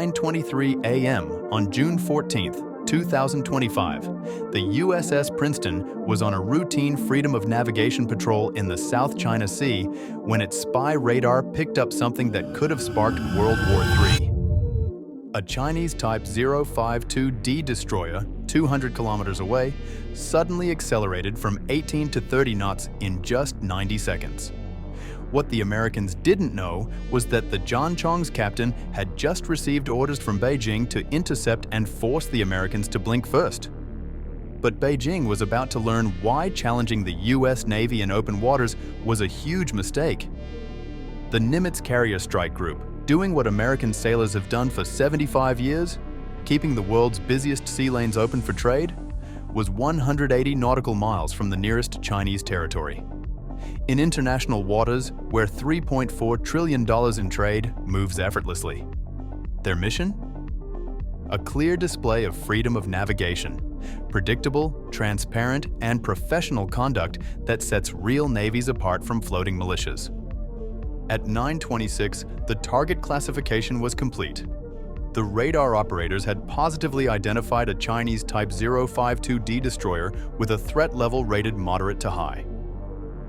9:23 a.m. on June 14, 2025, the USS Princeton was on a routine freedom of navigation patrol in the South China Sea when its spy radar picked up something that could have sparked World War III. A Chinese Type 052D destroyer, 200 kilometers away, suddenly accelerated from 18 to 30 knots in just 90 seconds. What the Americans didn't know was that the Zhangchong's captain had just received orders from Beijing to intercept and force the Americans to blink first. But Beijing was about to learn why challenging the US Navy in open waters was a huge mistake. The Nimitz Carrier Strike Group, doing what American sailors have done for 75 years, keeping the world's busiest sea lanes open for trade, was 180 nautical miles from the nearest Chinese territory. In international waters where $3.4 trillion in trade moves effortlessly. Their mission? A clear display of freedom of navigation, predictable, transparent, and professional conduct that sets real navies apart from floating militias. At 9:26, the target classification was complete. The radar operators had positively identified a Chinese Type 052D destroyer with a threat level rated moderate to high.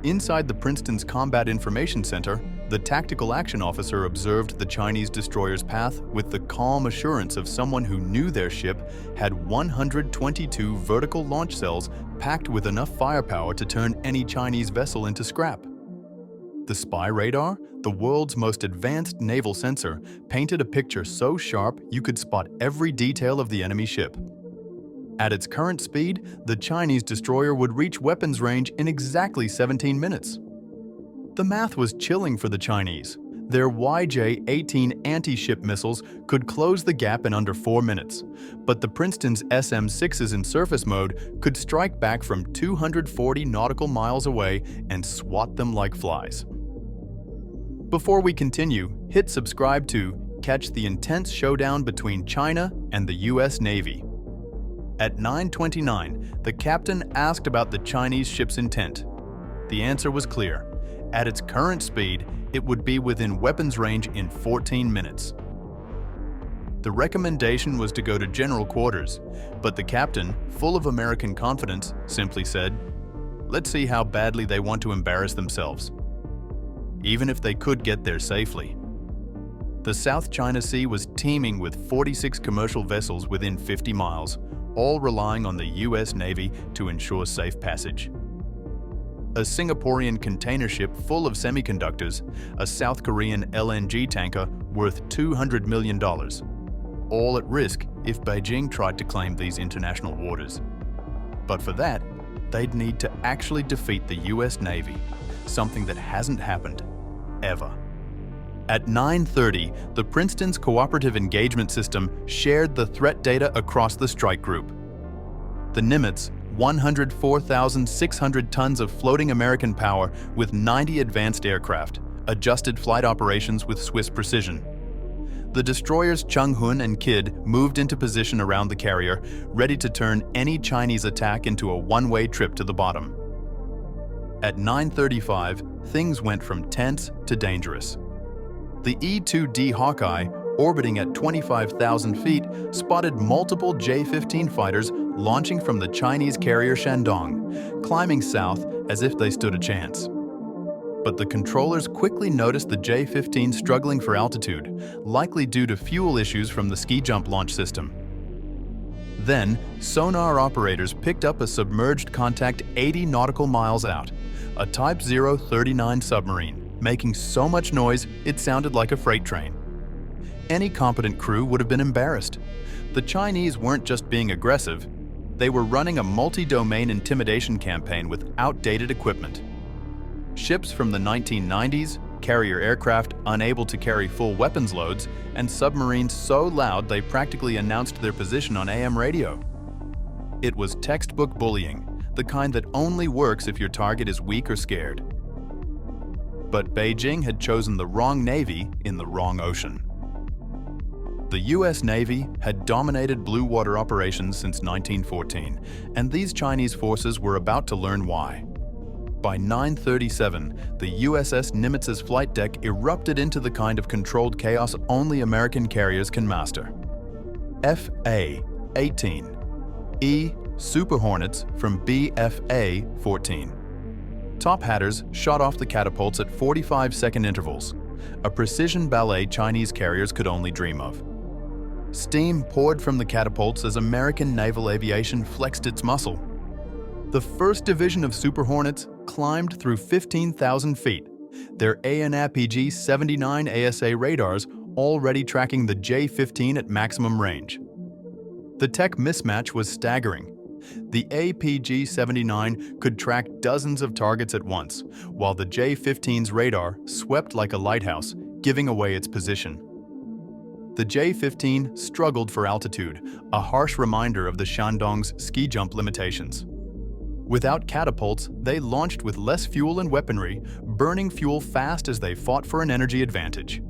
Inside the Princeton's Combat Information Center, the tactical action officer observed the Chinese destroyer's path with the calm assurance of someone who knew their ship had 122 vertical launch cells packed with enough firepower to turn any Chinese vessel into scrap. The spy radar, the world's most advanced naval sensor, painted a picture so sharp you could spot every detail of the enemy ship. At its current speed, the Chinese destroyer would reach weapons range in exactly 17 minutes. The math was chilling for the Chinese. Their YJ-18 anti-ship missiles could close the gap in under 4 minutes, but the Princeton's SM-6s in surface mode could strike back from 240 nautical miles away and swat them like flies. Before we continue, hit subscribe to catch the intense showdown between China and the US Navy. At 9:29, the captain asked about the Chinese ship's intent. The answer was clear. At its current speed, it would be within weapons range in 14 minutes. The recommendation was to go to general quarters, but the captain, full of American confidence, simply said, "Let's see how badly they want to embarrass themselves." Even if they could get there safely. The South China Sea was teeming with 46 commercial vessels within 50 miles, all relying on the US Navy to ensure safe passage. A Singaporean container ship full of semiconductors, a South Korean LNG tanker worth $200 million, all at risk if Beijing tried to claim these international waters. But for that, they'd need to actually defeat the US Navy, something that hasn't happened, ever. At 9:30, the Princeton's cooperative engagement system shared the threat data across the strike group. The Nimitz, 104,600 tons of floating American power with 90 advanced aircraft, adjusted flight operations with Swiss precision. The destroyers Chunghun and Kidd moved into position around the carrier, ready to turn any Chinese attack into a one-way trip to the bottom. At 9:35, things went from tense to dangerous. The E-2D Hawkeye, orbiting at 25,000 feet, spotted multiple J-15 fighters launching from the Chinese carrier Shandong, climbing south as if they stood a chance. But the controllers quickly noticed the J-15 struggling for altitude, likely due to fuel issues from the ski jump launch system. Then, sonar operators picked up a submerged contact 80 nautical miles out, a Type 039 submarine, making so much noise it sounded like a freight train. Any competent crew would have been embarrassed. The Chinese weren't just being aggressive, they were running a multi-domain intimidation campaign with outdated equipment. Ships from the 1990s, carrier aircraft unable to carry full weapons loads, and submarines so loud they practically announced their position on AM radio. It was textbook bullying, the kind that only works if your target is weak or scared. But Beijing had chosen the wrong navy in the wrong ocean. The US Navy had dominated blue water operations since 1914, and these Chinese forces were about to learn why. By 9:37, the USS Nimitz's flight deck erupted into the kind of controlled chaos only American carriers can master. FA-18. E. Super Hornets from BFA-14. Top hatters shot off the catapults at 45-second intervals, a precision ballet Chinese carriers could only dream of. Steam poured from the catapults as American naval aviation flexed its muscle. The 1st Division of Super Hornets climbed through 15,000 feet, their AN/APG-79 ASA radars already tracking the J-15 at maximum range. The tech mismatch was staggering. The APG-79 could track dozens of targets at once, while the J-15's radar swept like a lighthouse, giving away its position. The J-15 struggled for altitude, a harsh reminder of the Shandong's ski jump limitations. Without catapults, they launched with less fuel and weaponry, burning fuel fast as they fought for an energy advantage.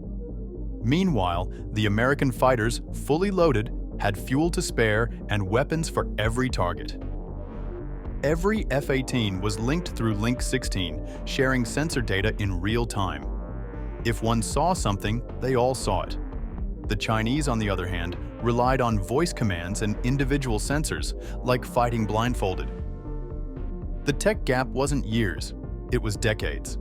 Meanwhile, the American fighters, fully loaded, had fuel to spare and weapons for every target. Every F-18 was linked through Link 16, sharing sensor data in real time. If one saw something, they all saw it. The Chinese, on the other hand, relied on voice commands and individual sensors, like fighting blindfolded. The tech gap wasn't years, it was decades.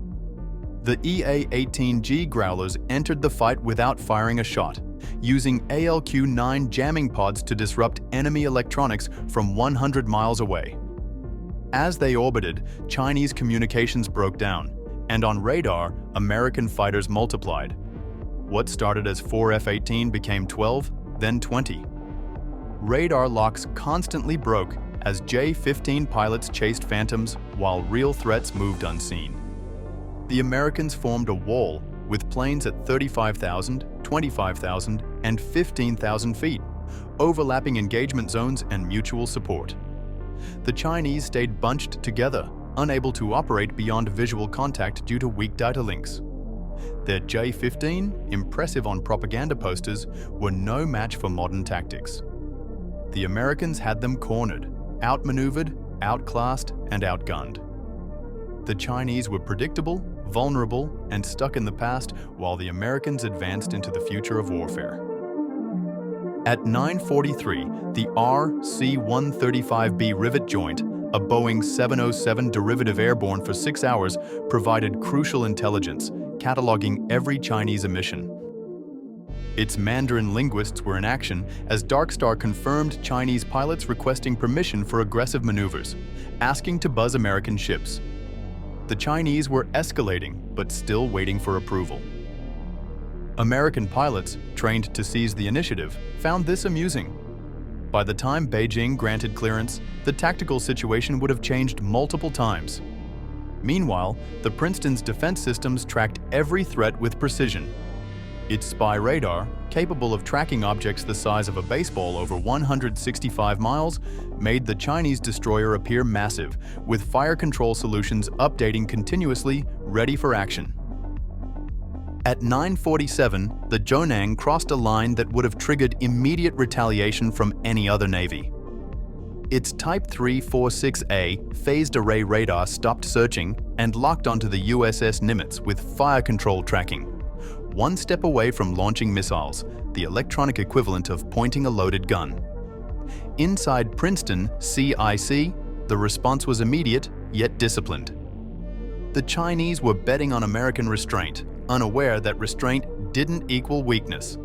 The EA-18G Growlers entered the fight without firing a shot, using ALQ-9 jamming pods to disrupt enemy electronics from 100 miles away. As they orbited, Chinese communications broke down, and on radar, American fighters multiplied. What started as 4 F-18 became 12, then 20. Radar locks constantly broke as J-15 pilots chased phantoms while real threats moved unseen. The Americans formed a wall with planes at 35,000, 25,000, and 15,000 feet, overlapping engagement zones and mutual support. The Chinese stayed bunched together, unable to operate beyond visual contact due to weak data links. Their J-15, impressive on propaganda posters, were no match for modern tactics. The Americans had them cornered, outmaneuvered, outclassed, and outgunned. The Chinese were predictable, vulnerable, and stuck in the past, while the Americans advanced into the future of warfare. At 9:43, the RC-135B rivet joint, a Boeing 707 derivative airborne for 6 hours, provided crucial intelligence, cataloging every Chinese emission. Its Mandarin linguists were in action as Darkstar confirmed Chinese pilots requesting permission for aggressive maneuvers, asking to buzz American ships. The Chinese were escalating, but still waiting for approval. American pilots, trained to seize the initiative, found this amusing. By the time Beijing granted clearance, the tactical situation would have changed multiple times. Meanwhile, the Princeton's defense systems tracked every threat with precision. Its spy radar, capable of tracking objects the size of a baseball over 165 miles, made the Chinese destroyer appear massive, with fire control solutions updating continuously, ready for action. At 9:47, the Zhonang crossed a line that would have triggered immediate retaliation from any other navy. Its Type 346A phased array radar stopped searching and locked onto the USS Nimitz with fire control tracking, one step away from launching missiles, the electronic equivalent of pointing a loaded gun. Inside Princeton CIC, the response was immediate, yet disciplined. The Chinese were betting on American restraint, unaware that restraint didn't equal weakness.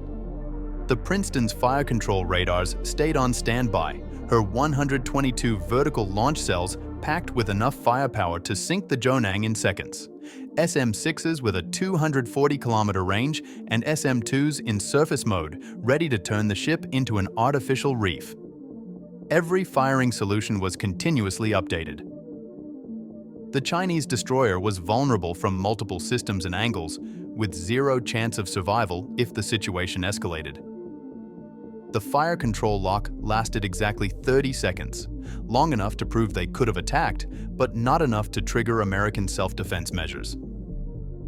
The Princeton's fire control radars stayed on standby, her 122 vertical launch cells packed with enough firepower to sink the Zhonang in seconds. SM-6s with a 240-kilometer range and SM-2s in surface mode, ready to turn the ship into an artificial reef. Every firing solution was continuously updated. The Chinese destroyer was vulnerable from multiple systems and angles, with zero chance of survival if the situation escalated. The fire control lock lasted exactly 30 seconds, long enough to prove they could have attacked, but not enough to trigger American self-defense measures.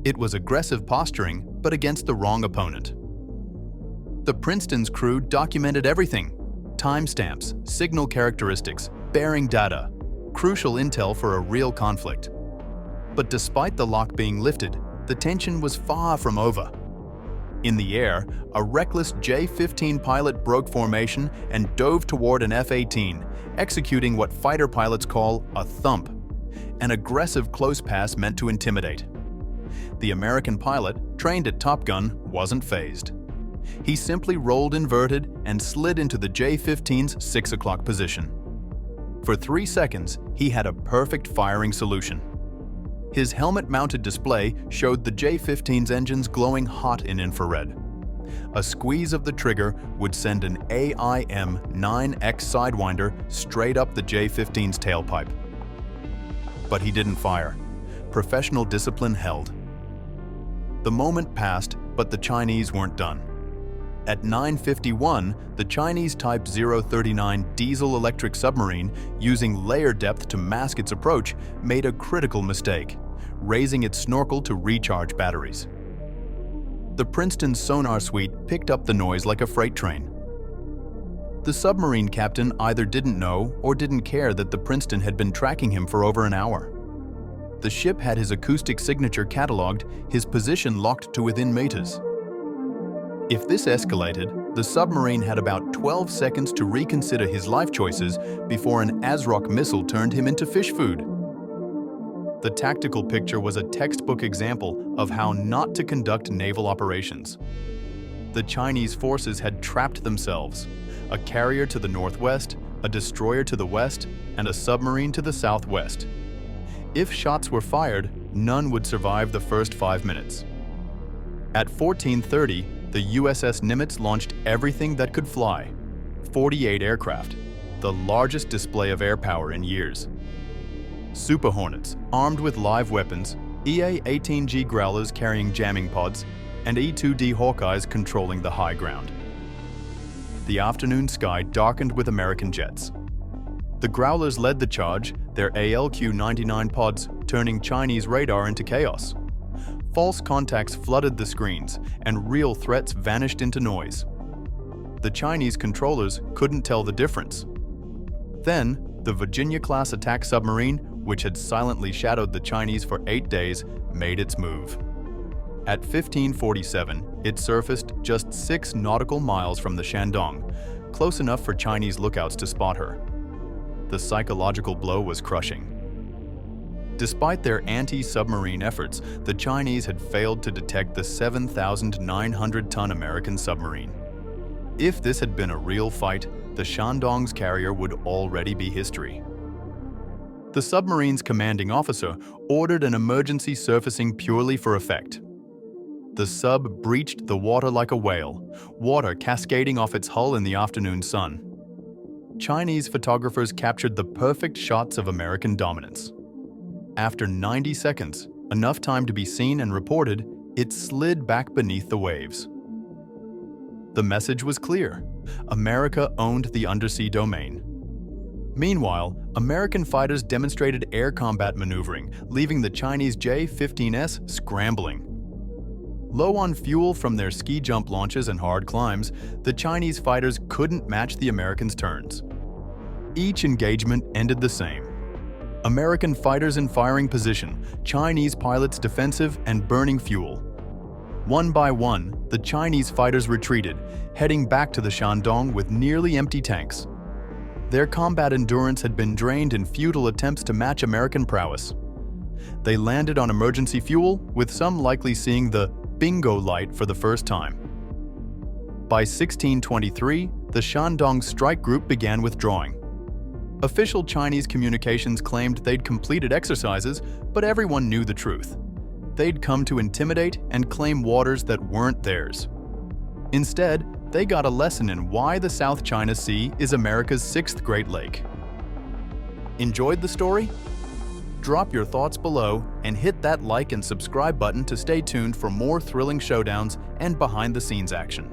It was aggressive posturing, but against the wrong opponent. The Princeton's crew documented everything: timestamps, signal characteristics, bearing data, crucial intel for a real conflict. But despite the lock being lifted, the tension was far from over. In the air, a reckless J-15 pilot broke formation and dove toward an F-18, executing what fighter pilots call a thump, an aggressive close pass meant to intimidate. The American pilot, trained at Top Gun, wasn't fazed. He simply rolled inverted and slid into the J-15's 6 o'clock position. For 3 seconds, he had a perfect firing solution. His helmet-mounted display showed the J-15's engines glowing hot in infrared. A squeeze of the trigger would send an AIM-9X Sidewinder straight up the J-15's tailpipe. But he didn't fire. Professional discipline held. The moment passed, but the Chinese weren't done. At 9:51, the Chinese Type 039 diesel-electric submarine, using layer depth to mask its approach, made a critical mistake, raising its snorkel to recharge batteries. The Princeton sonar suite picked up the noise like a freight train. The submarine captain either didn't know or didn't care that the Princeton had been tracking him for over an hour. The ship had his acoustic signature cataloged, his position locked to within meters. If this escalated, the submarine had about 12 seconds to reconsider his life choices before an ASROC missile turned him into fish food. The tactical picture was a textbook example of how not to conduct naval operations. The Chinese forces had trapped themselves, a carrier to the northwest, a destroyer to the west, and a submarine to the southwest. If shots were fired, none would survive the first 5 minutes. At 14:30, the USS Nimitz launched everything that could fly, 48 aircraft, the largest display of air power in years. Super Hornets, armed with live weapons, EA-18G Growlers carrying jamming pods, and E-2D Hawkeyes controlling the high ground. The afternoon sky darkened with American jets. The Growlers led the charge, their ALQ-99 pods turning Chinese radar into chaos. False contacts flooded the screens, and real threats vanished into noise. The Chinese controllers couldn't tell the difference. Then, the Virginia-class attack submarine, which had silently shadowed the Chinese for 8 days, made its move. At 15:47, it surfaced just 6 nautical miles from the Shandong, close enough for Chinese lookouts to spot her. The psychological blow was crushing. Despite their anti-submarine efforts, the Chinese had failed to detect the 7,900-ton American submarine. If this had been a real fight, the Shandong's carrier would already be history. The submarine's commanding officer ordered an emergency surfacing purely for effect. The sub breached the water like a whale, water cascading off its hull in the afternoon sun. Chinese photographers captured the perfect shots of American dominance. After 90 seconds, enough time to be seen and reported, it slid back beneath the waves. The message was clear: America owned the undersea domain. Meanwhile, American fighters demonstrated air combat maneuvering, leaving the Chinese J-15S scrambling. Low on fuel from their ski jump launches and hard climbs, the Chinese fighters couldn't match the Americans' turns. Each engagement ended the same. American fighters in firing position, Chinese pilots defensive and burning fuel. One by one, the Chinese fighters retreated, heading back to the Shandong with nearly empty tanks. Their combat endurance had been drained in futile attempts to match American prowess. They landed on emergency fuel, with some likely seeing the bingo light for the first time. By 1623, the Shandong strike group began withdrawing. Official Chinese communications claimed they'd completed exercises, but everyone knew the truth. They'd come to intimidate and claim waters that weren't theirs. Instead, they got a lesson in why the South China Sea is America's 6th Great Lake. Enjoyed the story? Drop your thoughts below and hit that like and subscribe button to stay tuned for more thrilling showdowns and behind-the-scenes action.